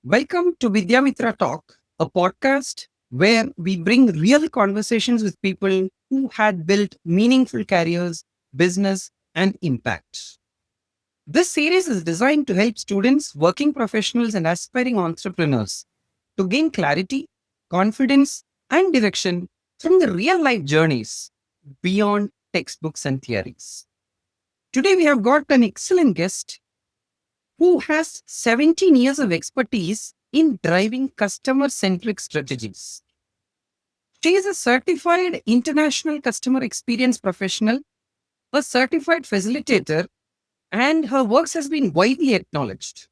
Welcome to Vidyamitra Talk, a podcast where we bring real conversations with people who had built meaningful careers, business, and impact. This series is designed to help students, working professionals, and aspiring entrepreneurs to gain clarity, confidence, and direction from the real life journeys beyond textbooks and theories. Today, we have got an excellent guest who has 17 years of expertise in driving customer centric strategies. She is a certified international customer experience professional, a certified facilitator, and her works has been widely acknowledged.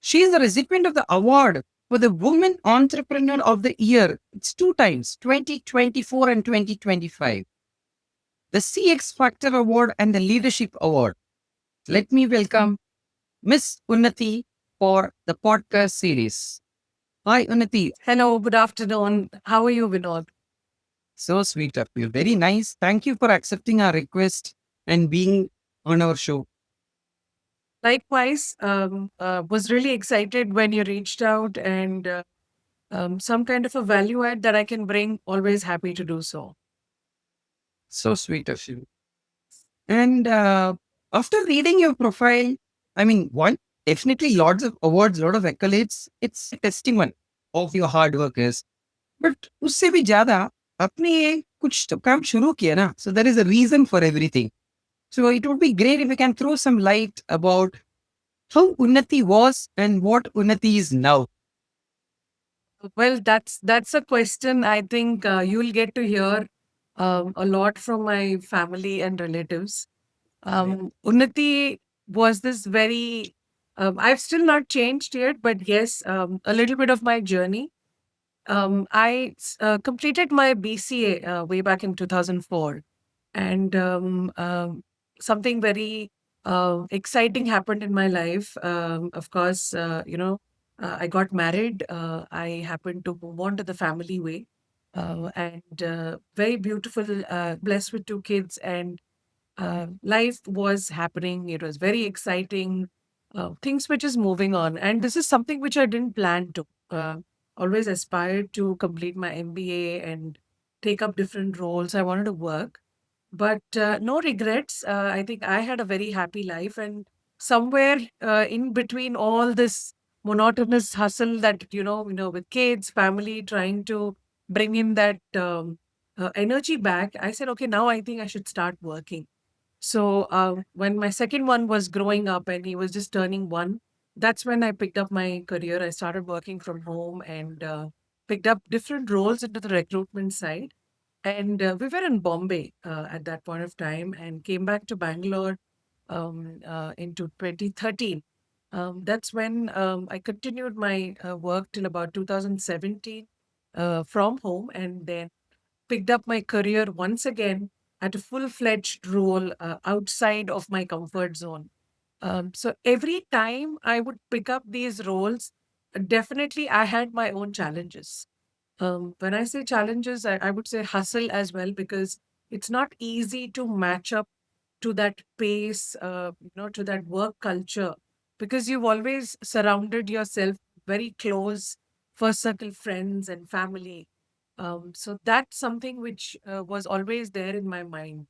She is a recipient of the award for the Woman Entrepreneur of the Year. It's two times, 2024 and 2025. The CX Factor Award and the Leadership Award. Let me welcome Miss Unnati for the podcast series. Hi, Unnati. Hello, good afternoon. How are you, Vinod? So sweet of you. Very nice. Thank you for accepting our request and being on our show. Likewise, was really excited when you reached out and some kind of a value add that I can bring. Always happy to do so. So sweet of you. And after reading your profile, I mean, one, definitely lots of awards, lot of accolades. It's a testament of your hard work is. But उससे भी ज्यादा आपने ये कुछ तो काम शुरू किया ना. So there is a reason for everything. So it would be great if you can throw some light about how Unnati was and what Unnati is now. Well, that's a question I think you'll get to hear a lot from my family and relatives. Unnati was this very. I've still not changed yet, but yes, a little bit of my journey. I completed my BCA way back in 2004, and something very exciting happened in my life. Of course, I got married. I happened to move on to the family way, and very beautiful, blessed with two kids, and life was happening. It was very exciting. Things were just moving on, and this is something which I didn't plan to. Always aspired to complete my MBA and take up different roles. I wanted to work, but no regrets. I think I had a very happy life, and somewhere in between all this monotonous hustle that with kids, family, trying to bring in that energy back, I said, okay, now I think I should start working. So when my second one was growing up and he was just turning one, that's when I picked up my career. I started working from home and picked up different roles into the recruitment side. And we were in Bombay at that point of time and came back to Bangalore into 2013. That's when I continued my work till about 2017 from home, and then picked up my career once again at a full fledged role outside of my comfort zone. So every time I would pick up these roles, definitely I had my own challenges. When I say challenges, I would say hustle as well, because it's not easy to match up to that pace, to that work culture, because you've always surrounded yourself very close first circle friends and family. So that's something which was always there in my mind.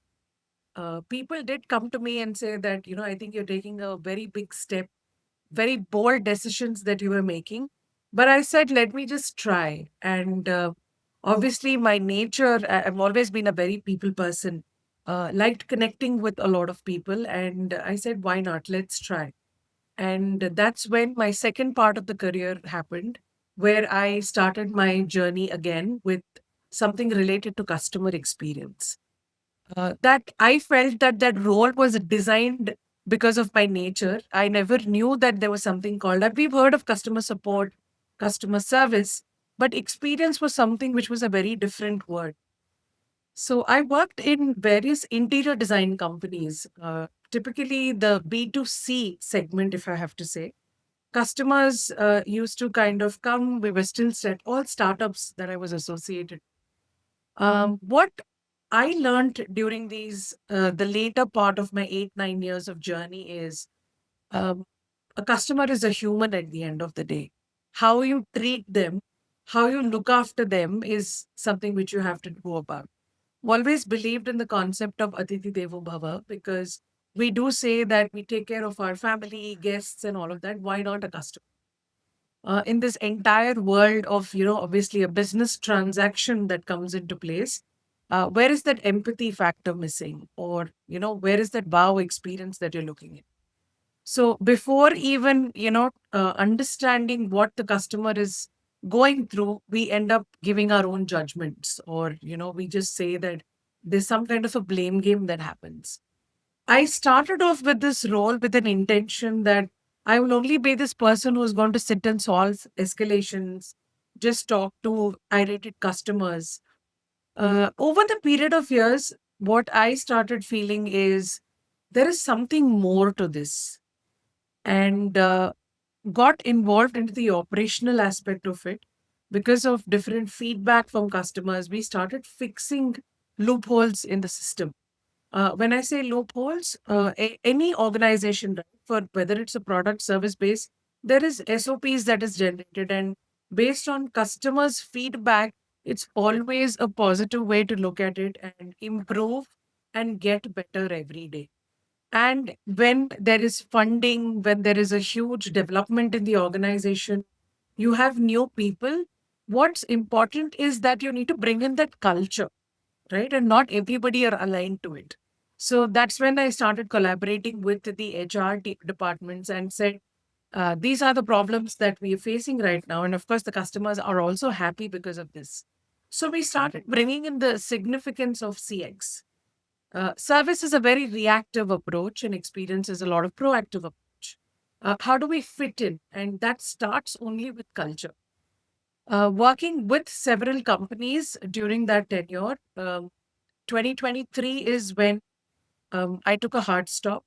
People did come to me and say that, I think you're taking a very big step, very bold decisions that you were making. But I said, let me just try. And obviously, my nature, I've always been a very people person, liked connecting with a lot of people. And I said, why not? Let's try. And that's when my second part of the career happened, where I started my journey again with something related to customer experience. That I felt that that role was designed because of my nature. I never knew that there was something called that. We've heard of customer support, customer service, but experience was something which was a very different word. So I worked in various interior design companies, typically the B2C segment, if I have to say. Customers used to kind of come, we were still all startups that I was associated. What I learned during the later part of my 8, 9 years of journey is um, a customer is a human at the end of the day. how you treat them, how you look after them is something which you have to go about. Always believed in the concept of Atiti Devo Bhava because we do say that we take care of our family, guests, and all of that. Why not a customer? In this entire world of, obviously a business transaction that comes into place, where is that empathy factor missing? Or, where is that wow experience that you're looking at? So before even, understanding what the customer is going through, we end up giving our own judgments, or, we just say that there's some kind of a blame game that happens. I started off with this role with an intention that I will only be this person who's going to sit and solve escalations, just talk to irritated customers. Over the period of years, what I started feeling is there is something more to this, and got involved into the operational aspect of it. Because of different feedback from customers, we started fixing loopholes in the system. When I say loopholes, any organization, right, for whether it's a product service base, there is SOPs that is generated, and based on customers' feedback, it's always a positive way to look at it and improve and get better every day. And when there is funding, when there is a huge development in the organization, you have new people. What's important is that you need to bring in that culture, right? And not everybody are aligned to it. So that's when I started collaborating with the departments and said, these are the problems that we are facing right now. And of course, the customers are also happy because of this. So we started bringing in the significance of CX. Service is a very reactive approach, and experience is a lot of proactive approach. How do we fit in? And that starts only with culture. Working with several companies during that tenure, 2023 is when I took a hard stop.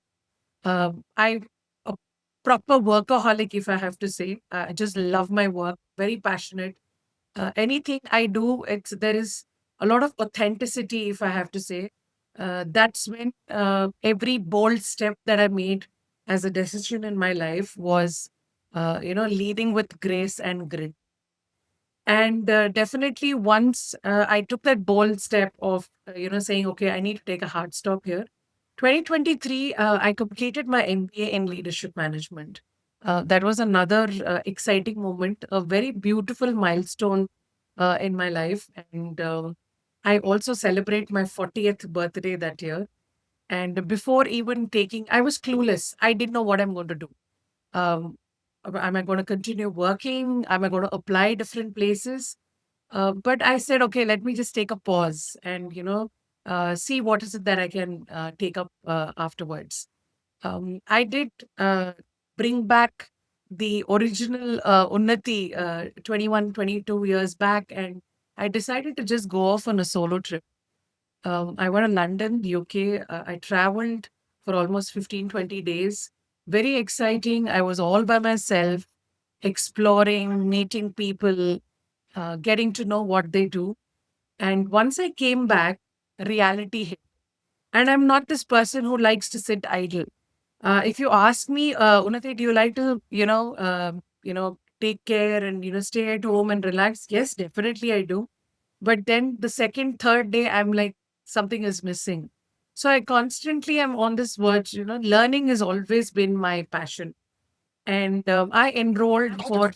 I a proper workaholic, if I have to say. I just love my work, very passionate. Anything I do, it's there is a lot of authenticity, if I have to say. That's when every bold step that I made as a decision in my life was, leading with grace and grit. And definitely, once I took that bold step of, saying, okay, I need to take a hard stop here. 2023, I completed my MBA in leadership management. That was another exciting moment, a very beautiful milestone in my life. And I also celebrate my 40th birthday that year. And before even taking, I was clueless. I didn't know what I'm going to do. Um, am I going to continue working? Am I going to apply different places? But I said, okay, let me just take a pause and, see what is it that I can take up afterwards. I did bring back the original Unnati 21, 22 years back, and I decided to just go off on a solo trip. I went to London, UK. I traveled for almost 15, 20 days. Very exciting. I was all by myself, exploring, meeting people, getting to know what they do. And once I came back, reality hit. And I'm not this person who likes to sit idle. If you ask me, Unnati, do you like to, take care and, stay at home and relax? Yes, definitely I do. But then the second, third day, I'm like, something is missing. So I constantly am on this verge, learning has always been my passion. And I enrolled for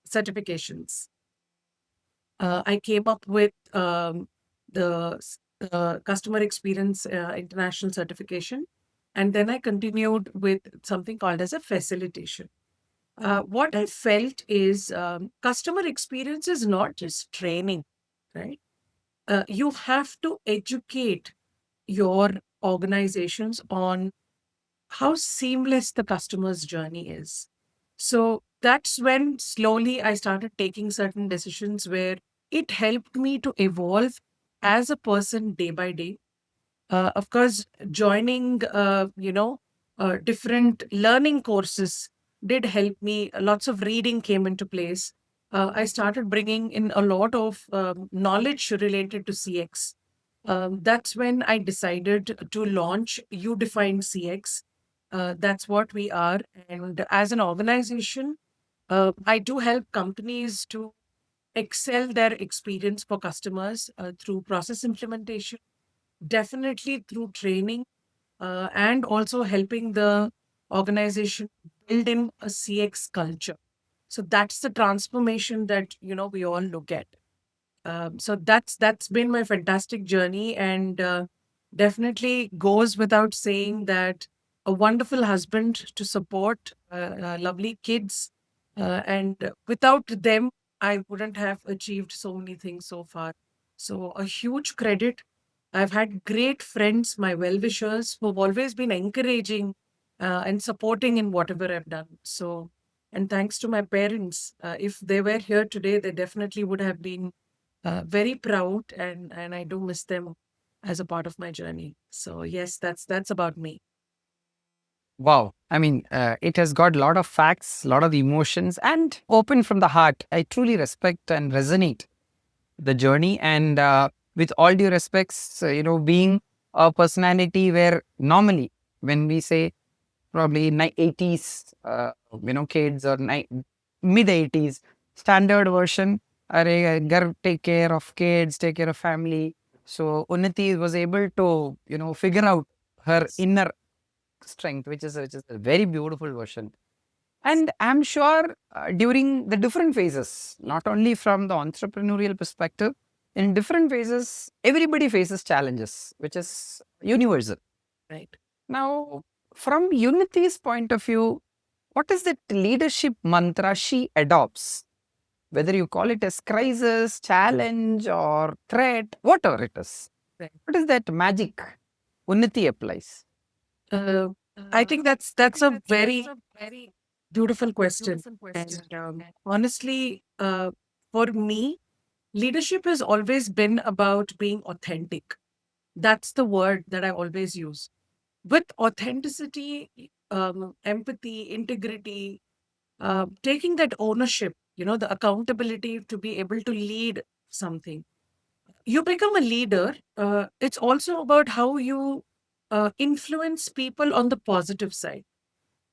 certifications. I came up with the customer experience international certification. And then I continued with something called as a facilitation. What I felt is customer experience is not just training, right? You have to educate your organizations on how seamless the customer's journey is. So that's when slowly I started taking certain decisions where it helped me to evolve as a person day by day. Of course, joining, different learning courses did help me. Lots of reading came into place. I started bringing in a lot of knowledge related to CX. That's when I decided to launch You Define CX. That's what we are. And as an organization, I do help companies to excel their experience for customers through process implementation, definitely through training, and also helping the organization build in a CX culture. So that's the transformation that we all look at. So that's been my fantastic journey, and definitely goes without saying that a wonderful husband to support, lovely kids, and without them, I wouldn't have achieved so many things so far. So a huge credit. I've had great friends, my well-wishers, who've always been encouraging and supporting in whatever I've done. So, and thanks to my parents, if they were here today, they definitely would have been very proud, and I do miss them as a part of my journey. So yes, that's about me. Wow. I mean, it has got a lot of facts, a lot of emotions, and open from the heart. I truly respect and resonate the journey. And with all due respects, being a personality where normally when we say probably 80s, kids or mid 80s, standard version, are take care of kids, take care of family. So Unnati was able to, figure out her inner strength, which is a very beautiful version. And I'm sure during the different phases, not only from the entrepreneurial perspective, in different phases, everybody faces challenges, which is universal. Right. Now, from Unity's point of view, what is that leadership mantra she adopts? Whether you call it as crisis, challenge, or threat, whatever it is. Right. What is that magic Unnati applies? Uh, I think that's a very beautiful question, and honestly, for me, leadership has always been about being authentic. That's the word that I always use. With authenticity, empathy, integrity, taking that ownership, the accountability to be able to lead something. You become a leader. It's also about how you influence people on the positive side,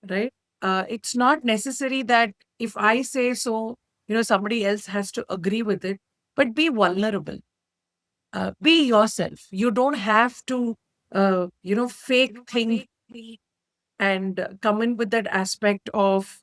right? It's not necessary that if I say so, somebody else has to agree with it, but be vulnerable. Be yourself. You don't have to, fake things and come in with that aspect of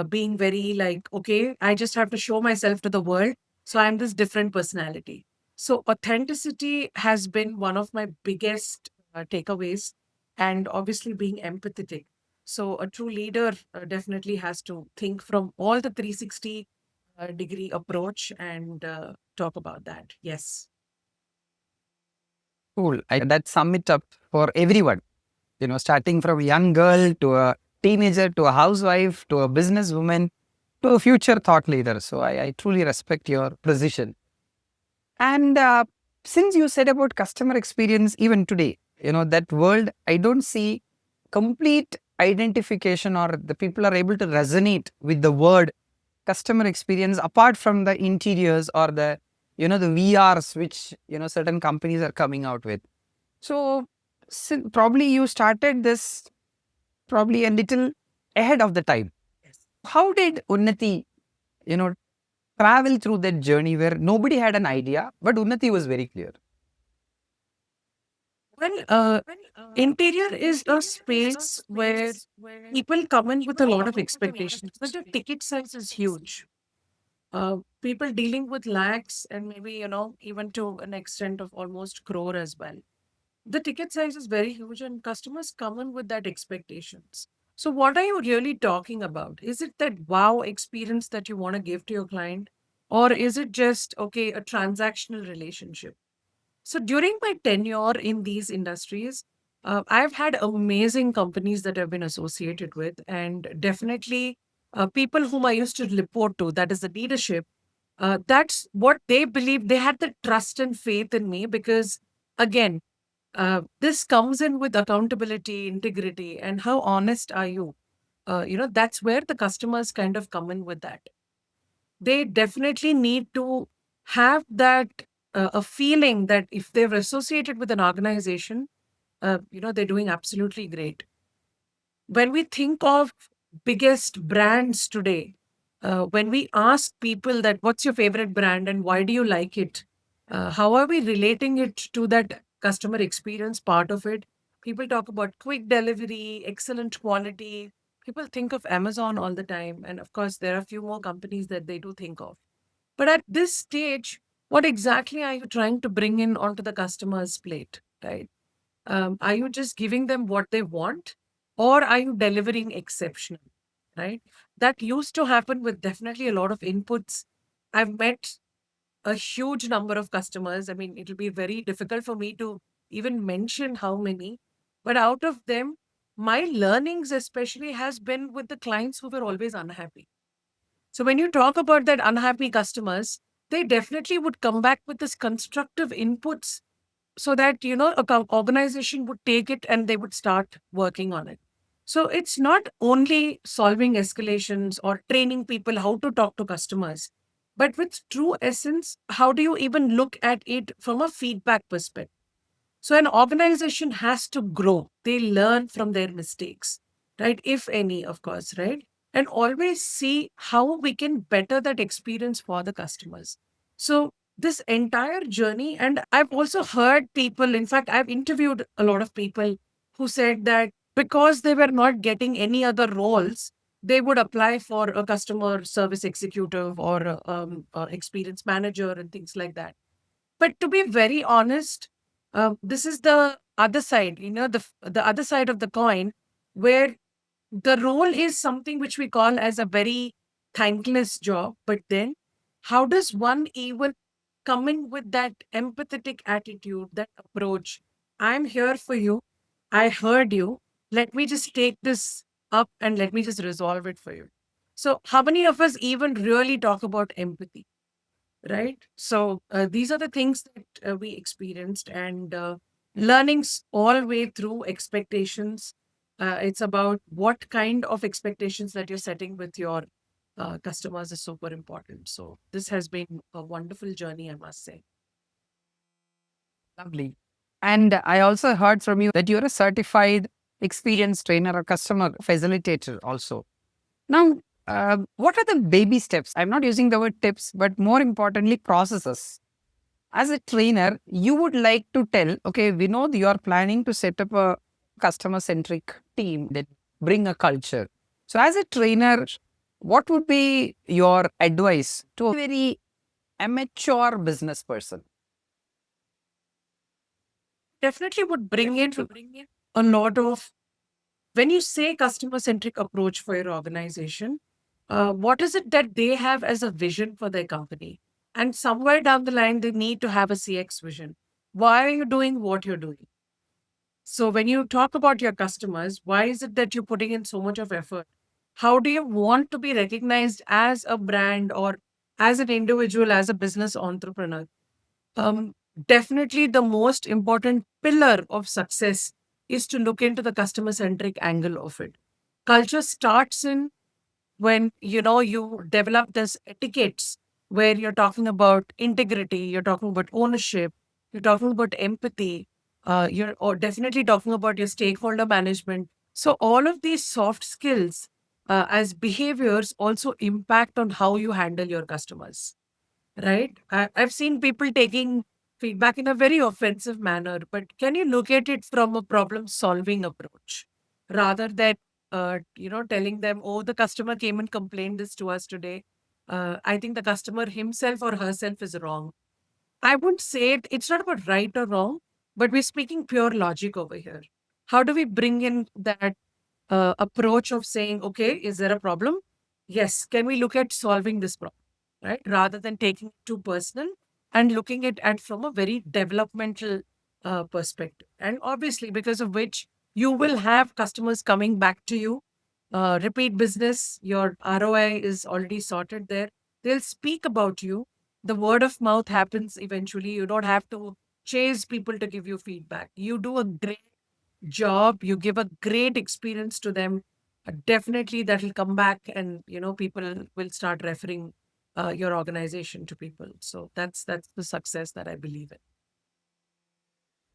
being very like, okay, I just have to show myself to the world. So I'm this different personality. So authenticity has been one of my biggest takeaways, and obviously being empathetic. So a true leader definitely has to think from all the 360 degree approach and talk about that. Yes. Cool. That sum it up for everyone, starting from a young girl to a teenager to a housewife to a businesswoman to a future thought leader. So I truly respect your precision. And since you said about customer experience, even today, that world, I don't see complete identification or the people are able to resonate with the word customer experience apart from the interiors or the VRs, which, certain companies are coming out with. So probably you started this probably a little ahead of the time. Yes. How did Unnati, you know, travel through that journey where nobody had an idea, but Unnati was very clear? Well, interior is a space where people come in with a lot of expectations, but the ticket size is huge. People dealing with lakhs and maybe, even to an extent of almost crore as well. The ticket size is very huge and customers come in with that expectations. So what are you really talking about? Is it that wow experience that you want to give to your client? Or is it just, okay, a transactional relationship? So during my tenure in these industries, I've had amazing companies that I've been associated with, and definitely people whom I used to report to, that is the leadership. That's what they believe. They had the trust and faith in me because, again, this comes in with accountability, integrity, and how honest are you? That's where the customers kind of come in with that. They definitely need to have that a feeling that if they're associated with an organization, they're doing absolutely great. When we think of biggest brands today, when we ask people that what's your favorite brand and why do you like it, how are we relating it to that customer experience part of it? People talk about quick delivery, excellent quality. People think of Amazon all the time, and of course there are a few more companies that they do think of. But at this stage, what exactly are you trying to bring in onto the customer's plate, right? Are you just giving them what they want, or are you delivering exceptional, right? That used to happen with definitely a lot of inputs. I've met a huge number of customers. I mean, it'll be very difficult for me to even mention how many, but out of them, my learnings especially has been with the clients who were always unhappy. So when you talk about that unhappy customers, they definitely would come back with this constructive inputs so that organization would take it and they would start working on it. So it's not only solving escalations or training people how to talk to customers, but with true essence, how do you even look at it from a feedback perspective? So an organization has to grow. They learn from their mistakes, right? If any, of course, right? And always see how we can better that experience for the customers. So this entire journey, and I've also heard people, in fact, I've interviewed a lot of people who said that because they were not getting any other roles, they would apply for a customer service executive or a experience manager and things like that. But to be very honest, this is the other side, the other side of the coin, where the role is something which we call as a very thankless job. But then, how does one even come in with that empathetic attitude, that approach? I'm here for you. I heard you. Let me just take this up and let me just resolve it for you. So, how many of us even really talk about empathy? Right? So these are the things that we experienced, and learnings all way through expectations. It's about what kind of expectations that you're setting with your customers is super important. So this has been a wonderful journey, I must say. Lovely. And I also heard from you that you're a certified experience trainer or customer facilitator also. Now, what are the baby steps? I'm not using the word tips, but more importantly, processes. As a trainer, you would like to tell, okay, we know that you are planning to set up a customer centric team that bring a culture. So, as a trainer, what would be your advice to a very amateur business person? Definitely would bring in a lot of, when you say customer centric approach for your organization, what is it that they have as a vision for their company? And somewhere down the line, they need to have a CX vision. Why are you doing what you're doing? So, when you talk about your customers, why is it that you're putting in so much of effort? How do you want to be recognized as a brand or as an individual, as a business entrepreneur? Um, Definitely the most important pillar of success is to look into the customer centric angle of it. Culture starts in when you develop this etiquettes where you're talking about integrity, you're talking about ownership, you're talking about empathy, you're or definitely talking about your stakeholder management. So all of these soft skills as behaviors also impact on how you handle your customers, right? I've seen people taking feedback in a very offensive manner, but can you look at it from a problem solving approach rather than, telling them, oh, the customer came and complained this to us today. I think the customer himself or herself is wrong. I wouldn't say it's not about right or wrong, but we're speaking pure logic over here. How do we bring in that approach of saying, okay, is there a problem? Yes. Can we look at solving this problem? Right? Rather than taking it too personal and looking at from a very developmental perspective. And obviously, because of which you will have customers coming back to you, repeat business, your ROI is already sorted there. They'll speak about you. The word of mouth happens eventually. You don't have to chase people to give you feedback. You do a great job, you give a great experience to them, definitely that will come back, and people will start referring your organization to people. So that's the success that I believe in.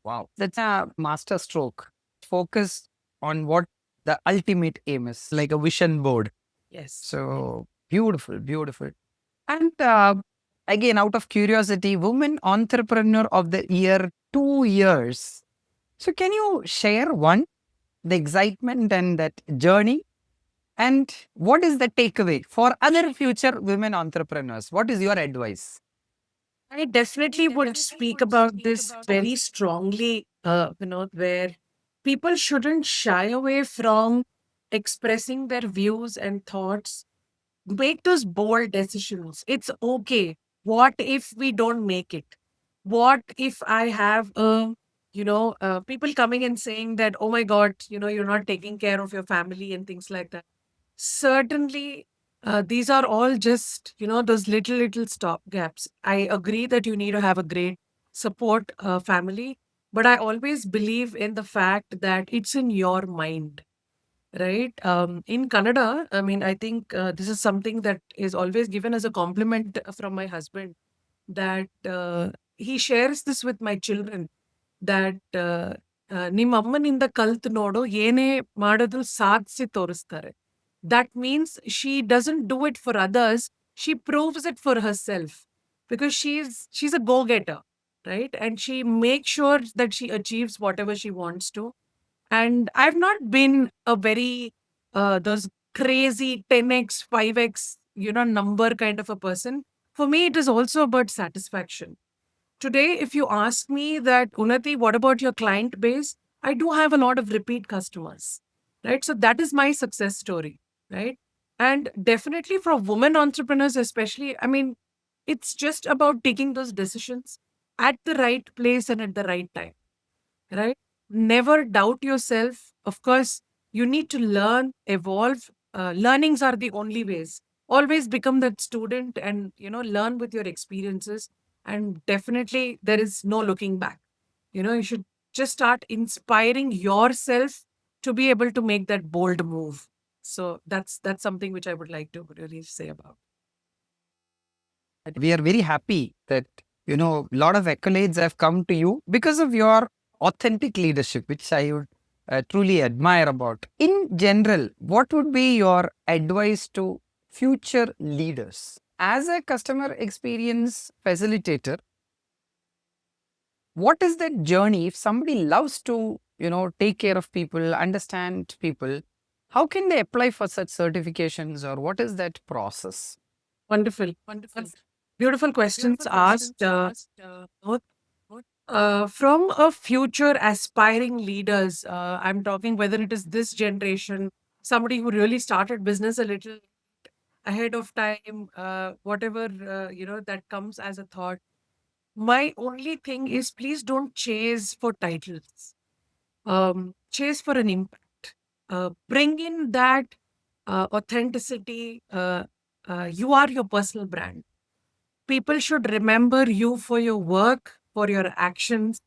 Wow. That's a master stroke. Focus on what the ultimate aim is, like a vision board. Yes. So Beautiful, beautiful. And again, out of curiosity, Women Entrepreneur of the Year 2 years. So, can you share one, the excitement and that journey? And what is the takeaway for other future women entrepreneurs? What is your advice? I definitely would speak about this very strongly, where people shouldn't shy away from expressing their views and thoughts. Make those bold decisions. It's okay. What if we don't make it? What if I have people coming and saying that, oh my God, you're not taking care of your family and things like that. Certainly, these are all just, those little stop gaps. I agree that you need to have a great support family, but I always believe in the fact that it's in your mind, right? In Canada, I mean, I think this is something that is always given as a compliment from my husband, that he shares this with my children, that ನಿಮ್ಮ ಅಮ್ಮನಿಂದ ಕಲ್ತು ನೋಡು ಏನೇ ಮಾಡಿದ್ರು ಸಾಧಿಸಿ ತೋರಿಸ್ತಾರೆ. That means she doesn't do it for others, she proves it for herself, because she's a go-getter, right? And she makes sure that she achieves whatever she wants to. And I've not been a very those crazy 10x, 5x, number kind of a person. For me, it is also about satisfaction. Today, if you ask me that, Unnati, what about your client base? I do have a lot of repeat customers, right? So that is my success story, right? And definitely for women entrepreneurs, especially, I mean, it's just about taking those decisions at the right place and at the right time, right? Never doubt yourself. Of course, you need to learn, evolve. Learnings are the only ways. Always become that student and, learn with your experiences. And definitely, there is no looking back. You should just start inspiring yourself to be able to make that bold move. So that's something which I would like to really say about. We are very happy that, a lot of accolades have come to you because of your authentic leadership, which I would truly admire about. In general, what would be your advice to future leaders? As a customer experience facilitator, what is that journey if somebody loves to, take care of people, understand people, how can they apply for such certifications, or what is that process? Wonderful. Wonderful. Beautiful questions asked. Both. From a future aspiring leaders, I'm talking whether it is this generation, somebody who really started business a little ahead of time, whatever, that comes as a thought. My only thing is, please don't chase for titles. Chase for an impact. Bring in that authenticity. You are your personal brand. People should remember you for your work, for your actions,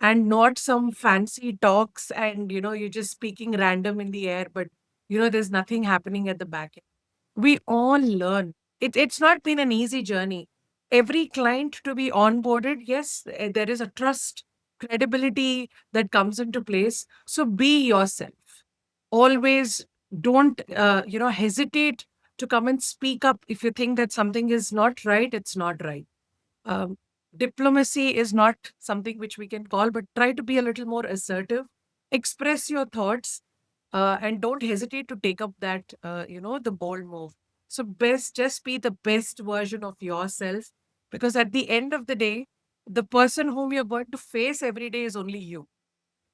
and not some fancy talks and, you're just speaking random in the air, but, there's nothing happening at the back end. We all learn. It's not been an easy journey. Every client to be onboarded, yes, there is a trust, credibility that comes into place. So be yourself. Always don't, hesitate to come and speak up. If you think that something is not right, it's not right. Um, Diplomacy is not something which we can call, but try to be a little more assertive, express your thoughts, and don't hesitate to take up that, the bold move. So, best just be the best version of yourself, because at the end of the day, the person whom you're going to face every day is only you.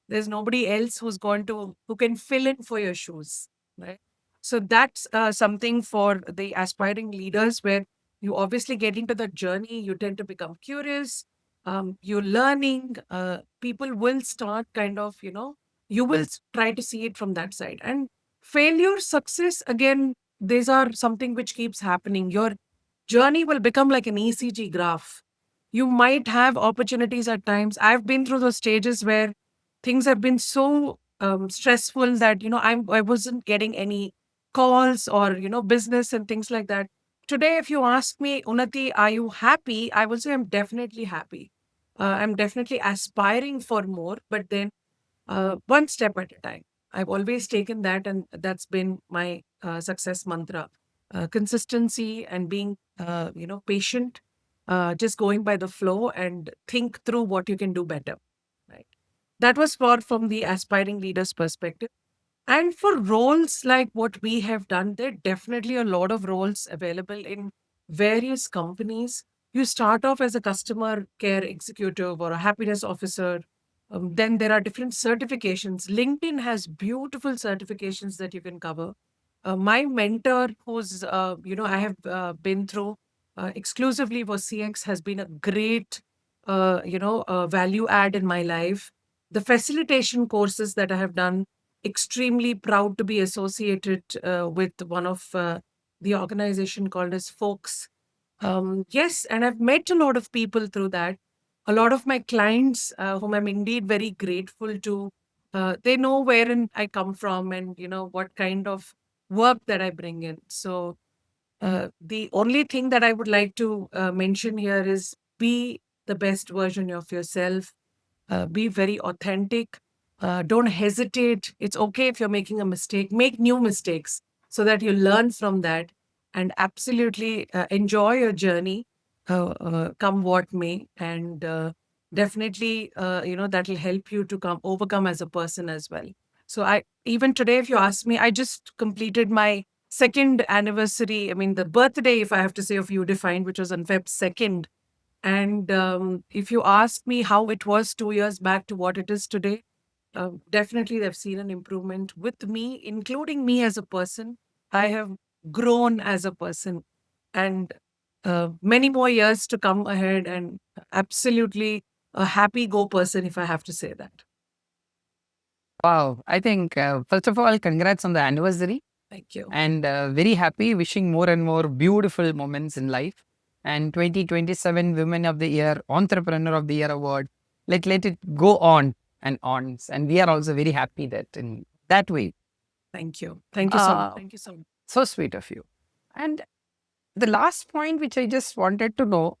There's nobody else who can fill in for your shoes, right? So that's something for the aspiring leaders, where you obviously get into the journey, you tend to become curious, you're learning, people will start kind of, you will try to see it from that side. And failure, success, again, these are something which keeps happening. Your journey will become like an ECG graph. You might have opportunities at times. I've been through those stages where things have been so stressful that, I wasn't getting any calls or, business and things like that. Today, if you ask me, Unnati, are you happy? I will say I'm definitely happy. I'm definitely aspiring for more, but then one step at a time. I've always taken that, and that's been my success mantra. consistency and being, patient, just going by the flow and think through what you can do better. Right. That was from the aspiring leaders perspective. And for roles like what we have done, there are definitely a lot of roles available in various companies. You start off as a customer care executive or a happiness officer. Then there are different certifications. LinkedIn has beautiful certifications that you can cover. My mentor, who's I have been through exclusively for CX, has been a great value add in my life. The facilitation courses that I have done, extremely proud to be associated with one of the organization called as Folks. Yes, and I've met a lot of people through that. A lot of my clients, whom I'm indeed very grateful to, they know wherein I come from and what kind of work that I bring in. So the only thing that I would like to mention here is be the best version of yourself. Be very authentic. Don't hesitate. It's okay if you're making a mistake. Make new mistakes so that you learn from that, and absolutely enjoy your journey, come what may. And definitely, that will help you to overcome as a person as well. So I even today, if you ask me, I just completed my second anniversary. I mean, the birthday, if I have to say, of You Defined, which was on Feb 2nd. And if you ask me how it was 2 years back to what it is today, definitely they've seen an improvement with me, including me as a person. I have grown as a person, and many more years to come ahead, and absolutely a happy go person, if I have to say that. Wow. I think, first of all, congrats on the anniversary. Thank you. And very happy, wishing more and more beautiful moments in life. And 2027 Women of the Year, Entrepreneur of the Year award. Let it go on and on. And we are also very happy that in that way. Thank you. Thank you so much. Uh, Thank you so much. So sweet of you. And the last point which I just wanted to know,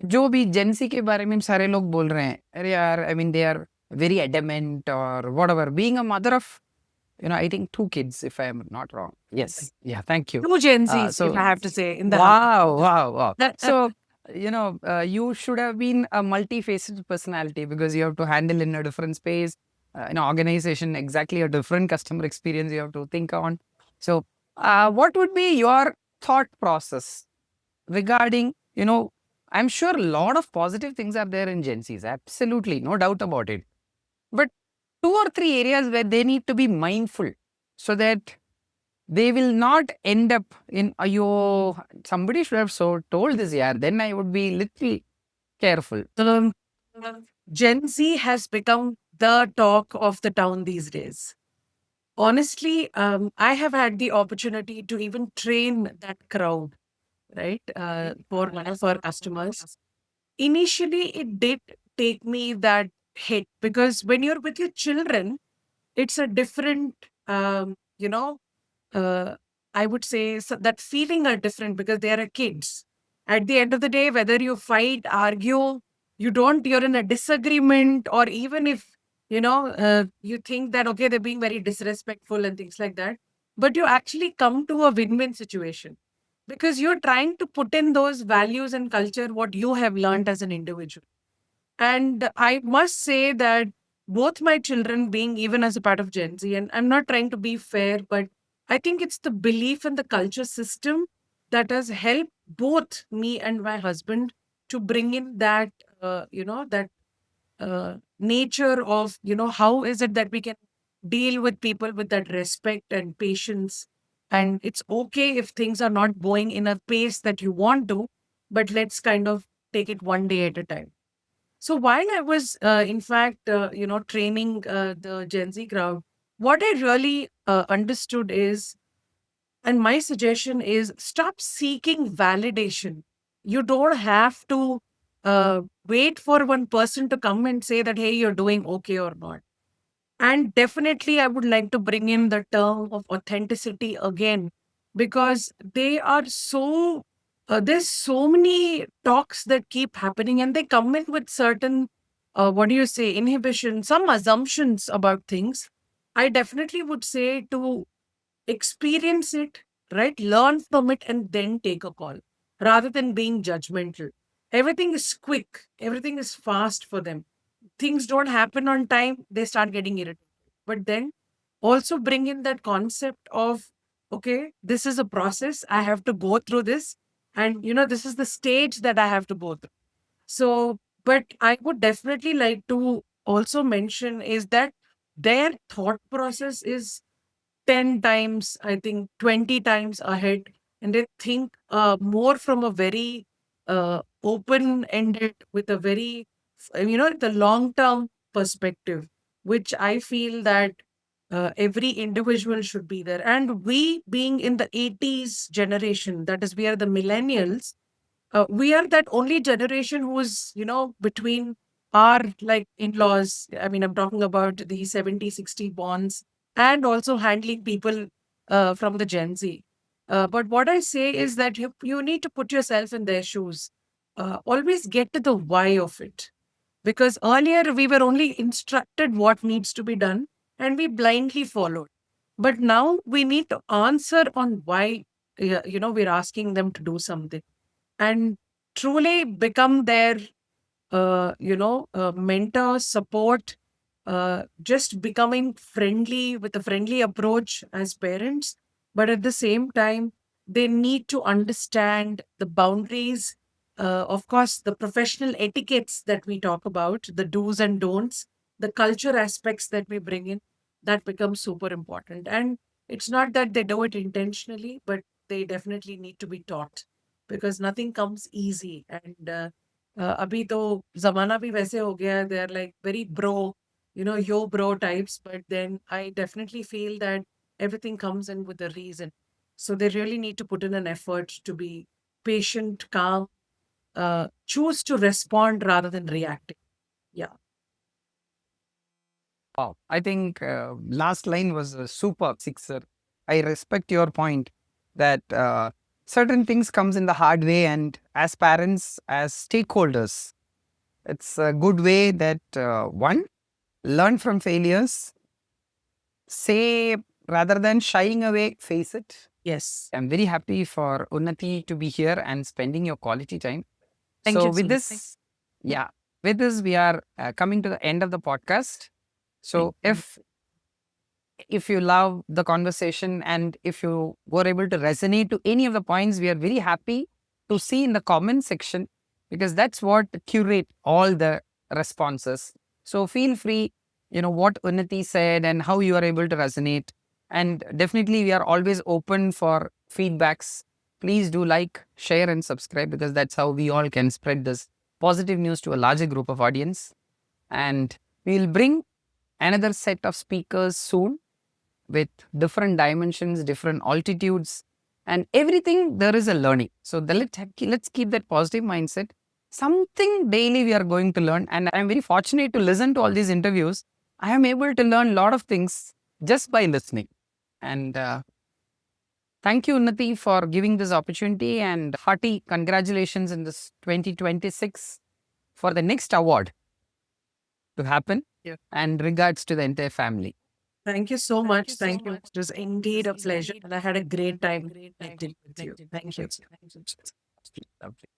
जो भी जेंसी के बारे में सारे लोग बोल रहे हैं, अरे यार, I mean, they are very adamant or whatever. Being a mother of, I think 2 kids, if I am not wrong. Yes. Yeah. Thank you. Two Gen Zs, So if I have to say, in the wow. So, you should have been a multifaceted personality because you have to handle in a different space, organization, exactly a different customer experience you have to think on. So, what would be your thought process regarding, I'm sure a lot of positive things are there in Gen Zs, absolutely, no doubt about it. But 2 or 3 areas where they need to be mindful so that they will not end up in, somebody should have told this, yeah, then I would be little careful. Gen Z has become the talk of the town these days. Honestly, I have had the opportunity to even train that crowd, right, for one of our customers. Initially, it did take me that hit because when you're with your children, it's a different, uh, I would say that feeling are different because they are kids. At the end of the day, whether you fight, argue, you're in a disagreement, or even if, you think that, okay, they're being very disrespectful and things like that, but you actually come to a win-win situation because you're trying to put in those values and culture, what you have learned as an individual. And I must say that both my children, being even as a part of Gen Z, and I'm not trying to be fair, but I think it's the belief in the culture system that has helped both me and my husband to bring in that, nature of, how is it that we can deal with people with that respect and patience. And it's okay if things are not going in a pace that you want to, but let's kind of take it one day at a time. So while I was, in fact, training the Gen Z crowd, what I really understood is, and my suggestion is, stop seeking validation. You don't have to wait for one person to come and say that, hey, you're doing okay or not. And definitely, I would like to bring in the term of authenticity again, because there's so many talks that keep happening, and they come in with certain, what do you say, inhibition, some assumptions about things. I definitely would say to experience it, right? Learn from it and then take a call rather than being judgmental. Everything is quick, everything is fast for them. Things don't happen on time, they start getting irritated. But then also bring in that concept of, okay, this is a process, I have to go through this, and this is the stage that I have to go through. So, but I would definitely like to also mention is that their thought process is 10 times, I think 20 times ahead, and they think more from a very open ended, with a very, the long term perspective, which I feel that every individual should be there. And we, being in the 80s generation, that is, we are the millennials, we are that only generation who is, between our like in-laws. I mean, I'm talking about the 70, 60 bonds, and also handling people from the Gen Z. But what I say is that you need to put yourself in their shoes. Always get to the why of it. Because earlier we were only instructed what needs to be done and we blindly followed. But now we need to answer on why, we're asking them to do something, and truly become their mentor, support, just becoming friendly with a friendly approach as parents. But at the same time, they need to understand the boundaries, of course, the professional etiquettes that we talk about, the do's and don'ts, the culture aspects that we bring in, that becomes super important. And it's not that they do it intentionally, but they definitely need to be taught, because nothing comes easy. And अभी तो ज़माना भी वैसे हो गया है, they are like very bro, yo bro types, but then I definitely feel that everything comes in with a reason. So they really need to put in an effort to be patient, calm, choose to respond rather than reacting. Yeah. Wow. I think last line was a super sixer. I respect your point that certain things comes in the hard way, and as parents, as stakeholders, it's a good way that one, learn from failures, say rather than shying away, face it. Yes. I'm very happy for Unnati to be here and spending your quality time. Thank So you with so much. this, yeah, with this we are coming to the end of the podcast. So Thank you. if you love the conversation and if you were able to resonate to any of the points, we are very happy to see in the comment section, because that's what curate all the responses. So feel free, what Unnati said and how you are able to resonate. And definitely we are always open for feedbacks. Please do like, share and subscribe, because that's how we all can spread this positive news to a larger group of audience. And we'll bring another set of speakers soon with different dimensions, different altitudes, and everything there is a learning. So let's keep that positive mindset. Something daily we are going to learn, and I'm very fortunate to listen to all these interviews. I am able to learn a lot of things just by listening. And thank you, Unnati, for giving this opportunity, and hearty congratulations in this 2026 for the next award to happen. Yeah. And regards to the entire family. Thank you so much. Thank you. It was indeed a pleasure, and I had a great time connecting with you. Thank you. Lovely.